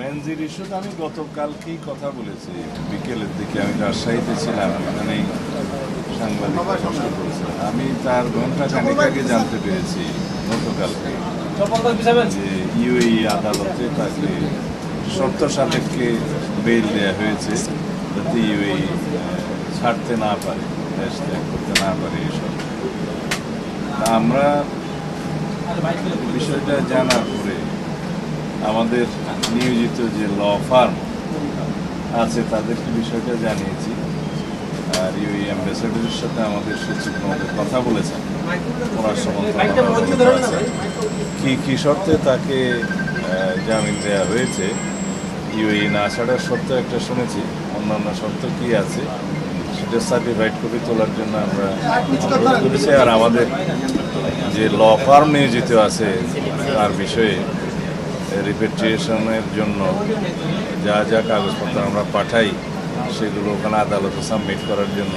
মেনজির ইস্যুতে আমি গতকালকেই কথা বলেছি, বিকেলের দিকে আমি রাজশাহীতে ছিলাম, এখানেই সাংবাদিক প্রশ্ন করেছিলাম। আমি তার ঘন্টা খানেক আগে জানতে পেরেছি গতকালকে যে ইউএই আদালতে তাকে শর্ত সাপেক্ষে বেইল দেওয়া হয়েছে, যাতে ইউএই ছাড়তে না পারে, দেশ ত্যাগ করতে না পারে। এসব আমরা বিষয়টা জানার পরে আমাদের নিয়োজিত যে ল ফার্ম আছে তাদেরকে বিষয়টা জানিয়েছি, আর ইউএই অ্যাম্বাসেডরের সাথে আমাদের সচিব মহোদয় কথা বলেছেন। পররাষ্ট্র মন্ত্রণালয় আছে কি শর্তে তাকে জামিন দেওয়া হয়েছে, ইউএই না ছাড়ার শর্ত একটা শুনেছি, অন্যান্য শর্ত কি আছে সেটা সার্টিফাইড কপি তোলার জন্য আমরা অনুরোধ করেছি। আর আমাদের যে ল ফার্ম নিয়োজিত আছে তার বিষয়ে রিপেট্রিয়েশনের জন্য যা যা কাগজপত্র আমরা পাঠাই সেগুলো ওখানে আদালতে সাবমিট করার জন্য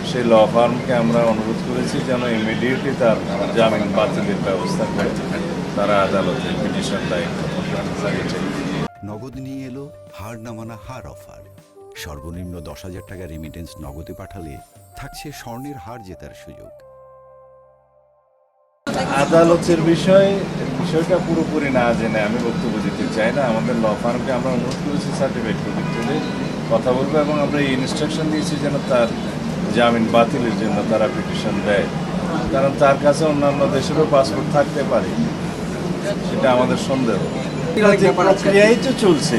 সেই ল ফার্মকে আমরা অনুরোধ করেছি যেন ইমিডিয়েটলি তার জামিন বাতিলের ব্যবস্থা করে তারা আদালতে পিটিশন দায়ের করে। নগদ নিয়ে এলো হার না মানা হার অফার। সর্বনিম্ন 10,000 টাকা রেমিটেন্স নগদে পাঠালে থাকছে স্বর্ণের হার জেতার সুযোগ। আদালতের বিষয়টা পুরোপুরি না জেনে আমি বক্তব্য দিতে চাই না। আমাদের ল ফার্মকে আমরা অনুরোধ করেছি সার্টিফাইড কপি তুলে কথা বলবো, এবং আমরা এই ইনস্ট্রাকশন দিয়েছি যেন তার জামিন বাতিলের জন্য তারা পিটিশন দেয়, কারণ তার কাছে অন্যান্য দেশেরও পাসপোর্ট থাকতে পারে, সেটা আমাদের সন্দেহ। প্রক্রিয়াই তো চলছে,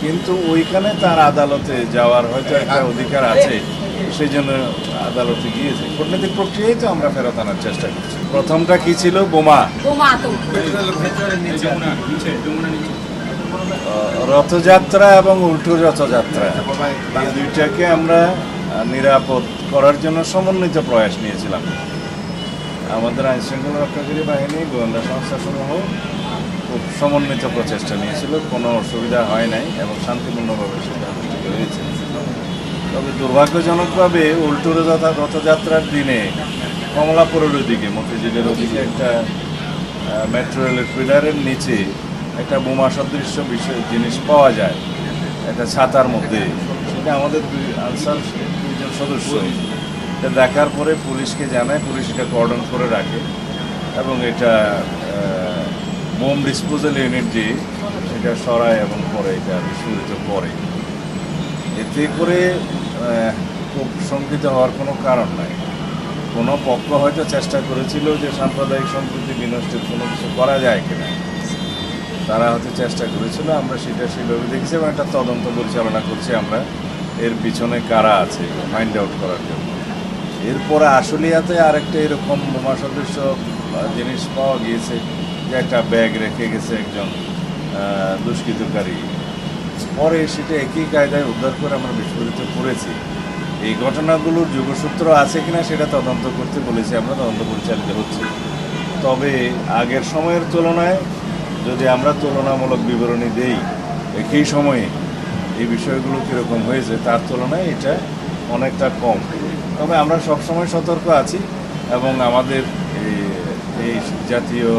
কিন্তু ওইখানে তার আদালতে যাওয়ার হয়তো একটা অধিকার আছে, সেই জন্য আদালতে গিয়েছে। কূটনৈতিক প্রক্রিয়ায় তো আমরা ফেরত আনার চেষ্টা করছি। প্রথমটা কি ছিল? বোমা। রথযাত্রা এবং উল্টো রথযাত্রা, এই দুইটাকে আমরা নিরাপদ করার জন্য সমন্বিত প্রয়াস নিয়েছিলাম। আমাদের আইনশৃঙ্খলা রক্ষাকারী বাহিনী, গোয়েন্দা সংস্থাসমূহ খুব সমন্বিত প্রচেষ্টা নিয়েছিল, কোনো অসুবিধা হয় নাই এবং শান্তিপূর্ণভাবে সেটা অনুষ্ঠিত হয়েছে। তবে দুর্ভাগ্যজনকভাবে উল্টো রথযাত্রার দিনে কমলাপুরের ওদিকে, মতিঝিলের ওদিকে একটা মেট্রো রেলের পিলারের নিচে একটা বোমা সদৃশ্য জিনিস পাওয়া যায় একটা ছাতার মধ্যে। সেটা আমাদের দুইজন সদস্য এটা দেখার পরে পুলিশকে জানায়, পুলিশ এটা কর্ডন করে রাখে এবং এটা বোম ডিসপোজাল ইউনিট দিয়ে সেটা সরায় এবং পরে এটা বিস্ফোরিত করে। এতে করে খুব শঙ্কিত হওয়ার কোনো কারণ নাই। কোনো পক্ষ হয়তো চেষ্টা করেছিল যে সাম্প্রদায়িক সম্প্রীতি বিনষ্টের কোনো কিছু করা যায় কিনা, তারা হয়তো চেষ্টা করেছিল। আমরা সেটা সেভাবে দেখছি এবং একটা তদন্ত পরিচালনা করছি আমরা, এর পিছনে কারা আছে ফাইন্ড আউট করার জন্য। এরপরে আশুলিয়াতে আরেকটা এরকম বোমা সদৃশ্য জিনিস পাওয়া গিয়েছে, যে একটা ব্যাগ রেখে গেছে একজন দুষ্কৃতকারী, পরে সেটা একই কায়দায় উদ্ধার করে আমরা বিস্ফোরিত করেছি। এই ঘটনাগুলোর যোগসূত্র আছে কিনা সেটা তদন্ত করতে বলেছি আমরা, তদন্ত পরিচালিত হচ্ছে। তবে আগের সময়ের তুলনায় যদি আমরা তুলনামূলক বিবরণী দেই একই সময়ে এই বিষয়গুলো কীরকম হয়েছে তার তুলনায় এটা অনেকটা কম। তবে আমরা সবসময় সতর্ক আছি এবং আমাদের এই জাতীয়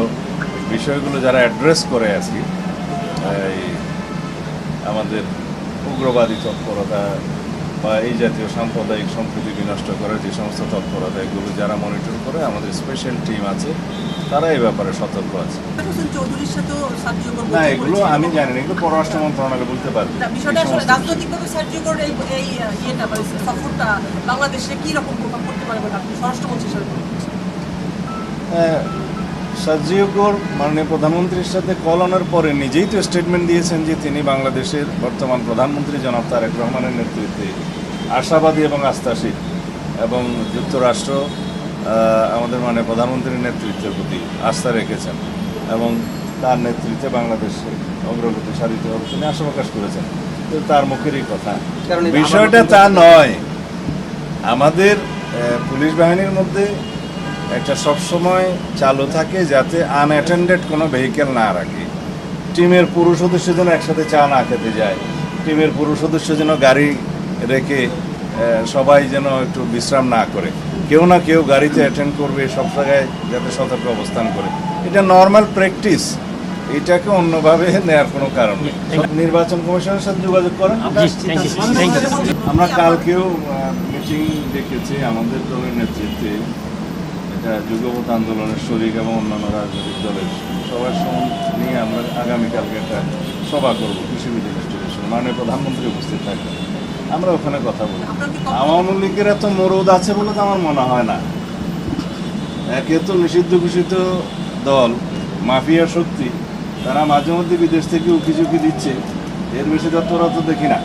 বিষয়গুলো যারা অ্যাড্রেস করে আছি, আমাদের উগ্রবাদী তৎপরতা বা এই জাতীয় সাম্প্রদায়িক সম্প্রীতি বিনষ্ট করার যে সমস্ত তৎপরতা, এগুলো যারা মনিটর করে, আমাদের স্পেশাল টিম আছে, তারা এই ব্যাপারে সতর্ক আছে। না, এগুলো আমি জানি না, এগুলো পররাষ্ট্র মন্ত্রণালয় বলতে পারবে। সার্জিওগর মাননীয় প্রধানমন্ত্রীর সাথে কলনের পরে নিজেই তো স্টেটমেন্ট দিয়েছেন যে তিনি বাংলাদেশের বর্তমান প্রধানমন্ত্রী জনাব তারেক রহমানের নেতৃত্বে আশাবাদী এবং আস্থাশীল, এবং যুক্তরাষ্ট্র আমাদের মাননীয় প্রধানমন্ত্রীর নেতৃত্বের প্রতি আস্থা রেখেছেন এবং তার নেতৃত্বে বাংলাদেশে অগ্রগতি সাধিত হবে তিনি আশা প্রকাশ করেছেন। তার মুখেরই কথা, বিষয়টা তা নয়। আমাদের পুলিশ বাহিনীর মধ্যে একটা সবসময় চালু থাকে যাতে আনঅ্যাটেন্ডেড কোনো ভেহিকেল না রাখে। টিমের পুরুষ সদস্য যেন একসাথে চা না খেতে যায়, টিমের পুরুষ সদস্য যেন গাড়ি রেখে সবাই যেন একটু বিশ্রাম না করে, কেউ না কেউ গাড়িতে অ্যাটেন্ড করবে, সব জায়গায় যাতে সতর্ক অবস্থান করে। এটা নর্মাল প্র্যাকটিস, এটাকে অন্যভাবে নেওয়ার কোনো কারণ নেই। নির্বাচন কমিশনের সাথে যোগাযোগ করেন। আমরা কালকেও মিটিং ডেকেছি আমাদের দলের নেতৃত্বে, এটা যুগপৎ আন্দোলনের শরিক এবং অন্যান্য রাজনৈতিক দলের সবার নিয়ে আমরা আগামীকালকে একটা সভা করবো কৃষি বিধি ইনস্টিটিউশন, মাননীয় প্রধানমন্ত্রী উপস্থিত থাকবেন, আমরা ওখানে কথা বলবো। আওয়ামী লীগের এত মরদ আছে বলে তো আমার মনে হয় না। একে তো নিষিদ্ধ ঘোষিত দল, মাফিয়া শক্তি, তারা মাঝে মধ্যে বিদেশ থেকে উকি ঝুঁকি দিচ্ছে, এর বেশি তৎপরতা দেখি না।